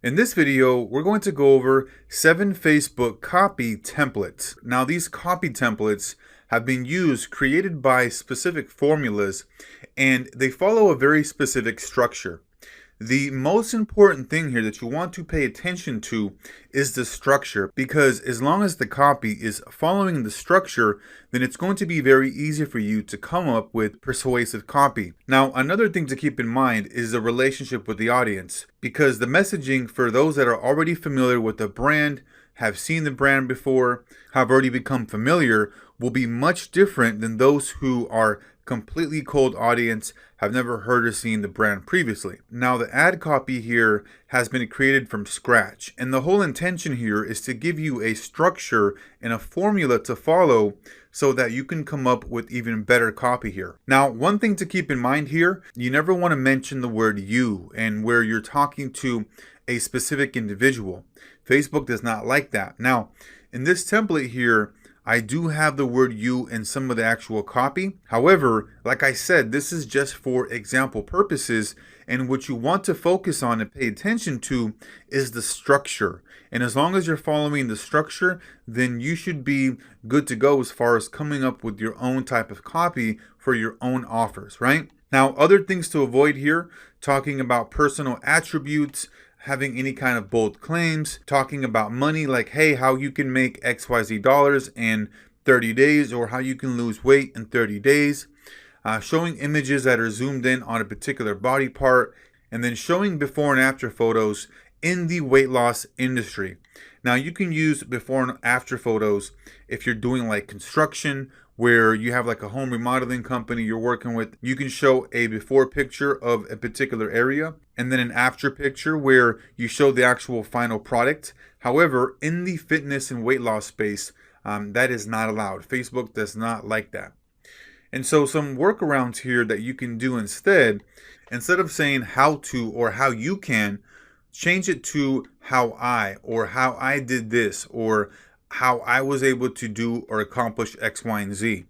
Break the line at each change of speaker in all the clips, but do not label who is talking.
In this video, we're going to go over 7 Facebook copy templates. Now, these copy templates have been created by specific formulas, and they follow a very specific structure. The most important thing here that you want to pay attention to is the structure, because as long as the copy is following the structure, then it's going to be very easy for you to come up with persuasive copy. Now, another thing to keep in mind is the relationship with the audience, because the messaging for those that are already familiar with the brand, have seen the brand before, have already become familiar, will be much different than those who are completely cold audience, have never heard or seen the brand previously. Now, the ad copy here has been created from scratch, and the whole intention here is to give you a structure and a formula to follow so that you can come up with even better copy here. Now, one thing to keep in mind here, you never want to mention the word you and where you're talking to a specific individual. Facebook does not like that. Now, in this template here, I do have the word you in some of the actual copy. However, like I said, this is just for example purposes, and what you want to focus on and pay attention to is the structure. And as long as you're following the structure, then you should be good to go as far as coming up with your own type of copy for your own offers, right? Now, other things to avoid here, talking about personal attributes, having any kind of bold claims, talking about money like, hey, how you can make XYZ dollars in 30 days or how you can lose weight in 30 days, showing images that are zoomed in on a particular body part, and then showing before and after photos in the weight loss industry. Now, you can use before and after photos if you're doing like construction, where you have like a home remodeling company you're working with. You can show a before picture of a particular area and then an after picture where you show the actual final product. However, in the fitness and weight loss space, that is not allowed. Facebook does not like that. And so some workarounds here that you can do instead of saying how to or how you can, change it to how I, or how I did this, or how I was able to do or accomplish X, Y, and Z.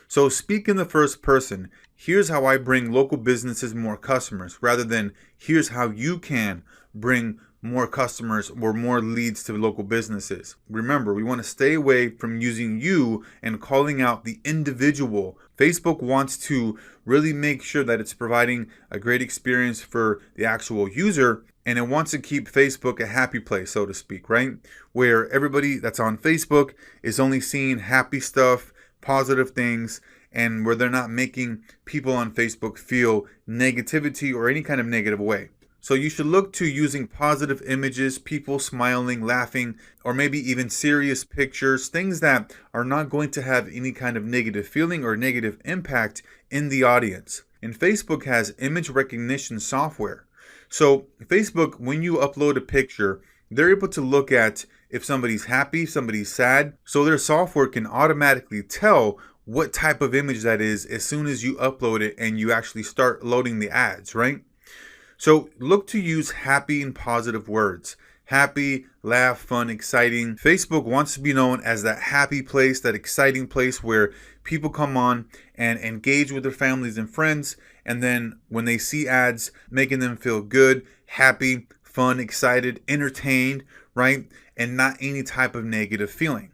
So speak in the first person. Here's how I bring local businesses more customers, rather than here's how you can bring more customers or more leads to local businesses. Remember, we want to stay away from using you and calling out the individual. Facebook wants to really make sure that it's providing a great experience for the actual user, and it wants to keep Facebook a happy place, so to speak, right? Where everybody that's on Facebook is only seeing happy stuff, positive things, and where they're not making people on Facebook feel negativity or any kind of negative way. So you should look to using positive images, people smiling, laughing, or maybe even serious pictures, things that are not going to have any kind of negative feeling or negative impact in the audience. And Facebook has image recognition software. So Facebook, when you upload a picture, they're able to look at if somebody's happy, somebody's sad. So their software can automatically tell what type of image that is as soon as you upload it and you actually start loading the ads, right? So look to use happy and positive words. Happy, laugh, fun, exciting. Facebook wants to be known as that happy place, that exciting place where people come on and engage with their families and friends. And then when they see ads, making them feel good, happy, fun, excited, entertained, right? And not any type of negative feeling.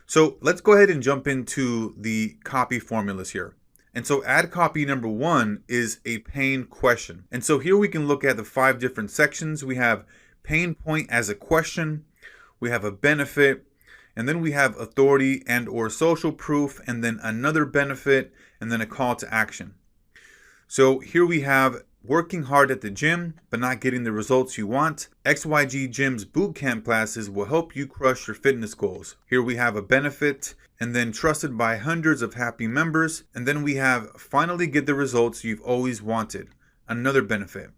So let's go ahead and jump into the copy formulas here. And so ad copy number 1 is a pain question. And so here we can look at the 5 different sections. We have pain point as a question, we have a benefit, and then we have authority and or social proof, and then another benefit, and then a call to action. So here we have working hard at the gym, but not getting the results you want. XYG Gym's bootcamp classes will help you crush your fitness goals. Here we have a benefit, and then trusted by hundreds of happy members. And then we have finally get the results you've always wanted. Another benefit.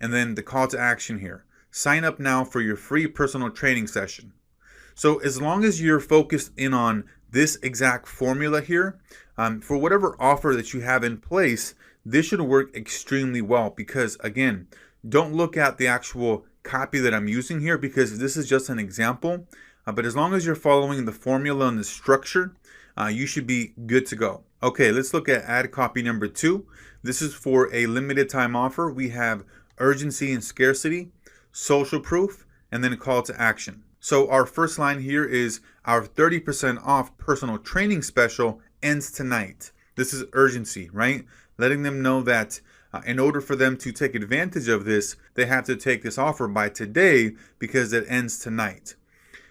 And then the call to action here. Sign up now for your free personal training session. So as long as you're focused in on this exact formula here, for whatever offer that you have in place, this should work extremely well, because again, don't look at the actual copy that I'm using here, because this is just an example. But as long as you're following the formula and the structure, you should be good to go. Okay, let's look at ad copy number 2. This is for a limited time offer. We have urgency and scarcity. social proof, and then a call to action. So our first line here is our 30% off personal training special ends tonight. This is urgency, right? Letting them know that in order for them to take advantage of this, they have to take this offer by today because it ends tonight.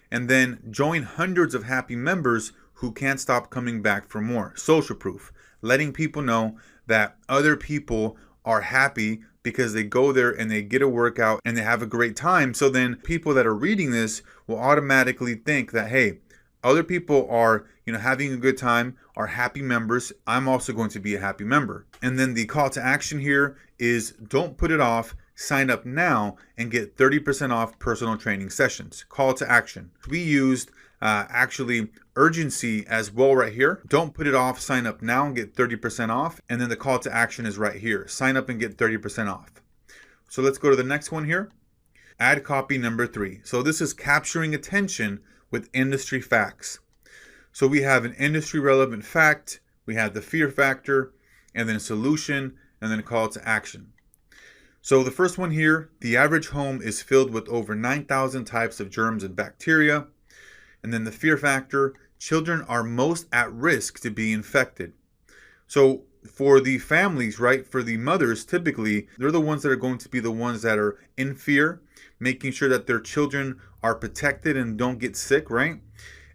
And then join hundreds of happy members who can't stop coming back for more. Social proof, letting people know that other people are happy because they go there and they get a workout and they have a great time. So then people that are reading this will automatically think that, hey, other people are, having a good time, are happy members. I'm also going to be a happy member. And then the call to action here is don't put it off. Sign up now and get 30% off personal training sessions. Call to action. We used actually urgency as well right here. Don't put it off. Sign up now and get 30% off. And then the call to action is right here. Sign up and get 30% off. So let's go to the next one here. Ad copy number 3. So this is capturing attention with industry facts. So we have an industry relevant fact, we have the fear factor, and then a solution, and then a call to action. So the first one here, the average home is filled with over 9,000 types of germs and bacteria. And then the fear factor, children are most at risk to be infected. So for the families, right, for the mothers, typically, they're the ones that are going to be the ones that are in fear, making sure that their children are protected and don't get sick, right?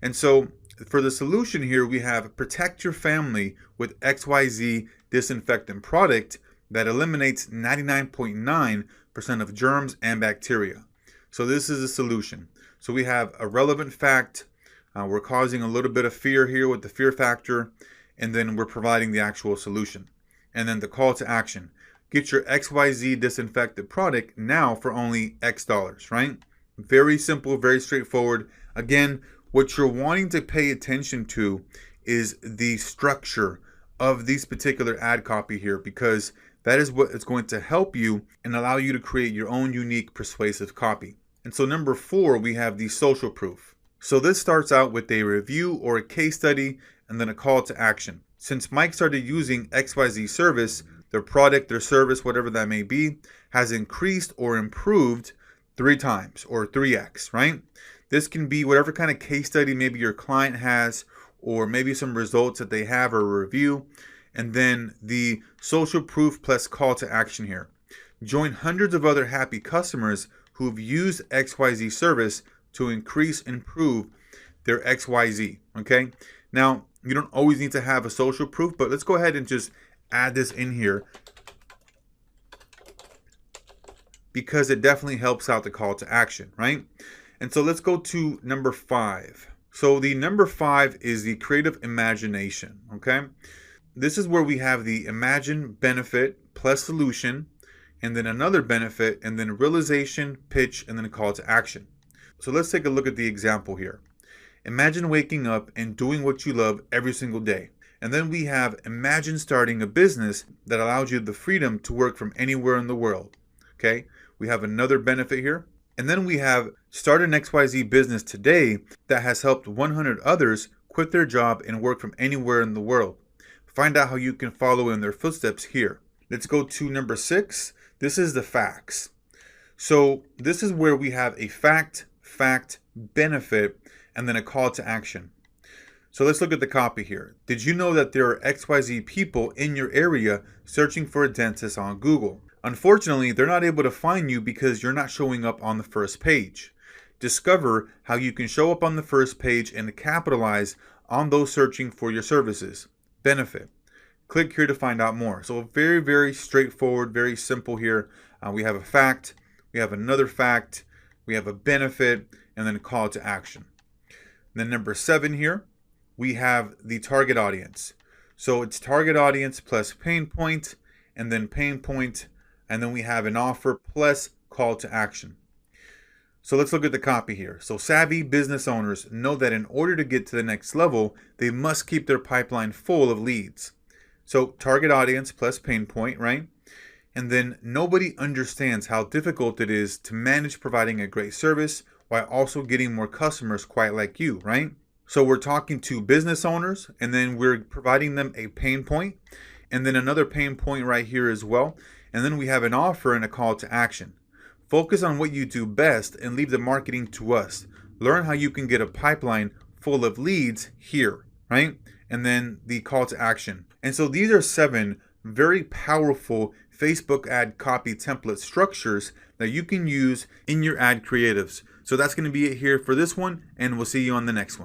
And so for the solution here, we have protect your family with XYZ disinfectant product that eliminates 99.9% of germs and bacteria. So this is a solution. So we have a relevant fact. We're causing a little bit of fear here with the fear factor, and then we're providing the actual solution. And then the call to action. Get your XYZ disinfectant product now for only X dollars, right? Very simple, very straightforward. Again, what you're wanting to pay attention to is the structure of these particular ad copy here, because that is what is going to help you and allow you to create your own unique persuasive copy. And so number 4, we have the social proof. So this starts out with a review or a case study and then a call to action. Since Mike started using XYZ service, their product, their service, whatever that may be, has increased or improved 3 times or 3x, right? This can be whatever kind of case study maybe your client has, or maybe some results that they have or a review. And then the social proof plus call to action here. Join hundreds of other happy customers who've used XYZ service to increase, improve their XYZ, okay? Now, you don't always need to have a social proof, but let's go ahead and just add this in here because it definitely helps out the call to action, right? And so let's go to number 5. So the number 5 is the creative imagination, okay? This is where we have the imagine benefit plus solution, and then another benefit, and then realization, pitch, and then a call to action. So let's take a look at the example here. Imagine waking up and doing what you love every single day. And then we have imagine starting a business that allows you the freedom to work from anywhere in the world. Okay, we have another benefit here. And then we have start an XYZ business today that has helped 100 others quit their job and work from anywhere in the world. Find out how you can follow in their footsteps here. Let's go to number 6. This is the facts. So this is where we have a fact, benefit, and then a call to action. So let's look at the copy here. Did you know that there are XYZ people in your area searching for a dentist on Google? Unfortunately, they're not able to find you because you're not showing up on the first page. Discover how you can show up on the first page and capitalize on those searching for your services. Benefit. Click here to find out more. So very, very straightforward, very simple here. We have a fact, we have another fact, we have a benefit, and then a call to action. And then number 7 here, we have the target audience. So it's target audience plus pain point, and then pain point, and then we have an offer plus call to action. So let's look at the copy here. So savvy business owners know that in order to get to the next level, they must keep their pipeline full of leads. So target audience plus pain point, right? And then nobody understands how difficult it is to manage providing a great service while also getting more customers quite like you, right? So we're talking to business owners, and then we're providing them a pain point, and then another pain point right here as well. And then we have an offer and a call to action. Focus on what you do best and leave the marketing to us. Learn how you can get a pipeline full of leads here, right? And then the call to action. And so these are 7 very powerful Facebook ad copy template structures that you can use in your ad creatives. So that's going to be it here for this one, and we'll see you on the next one.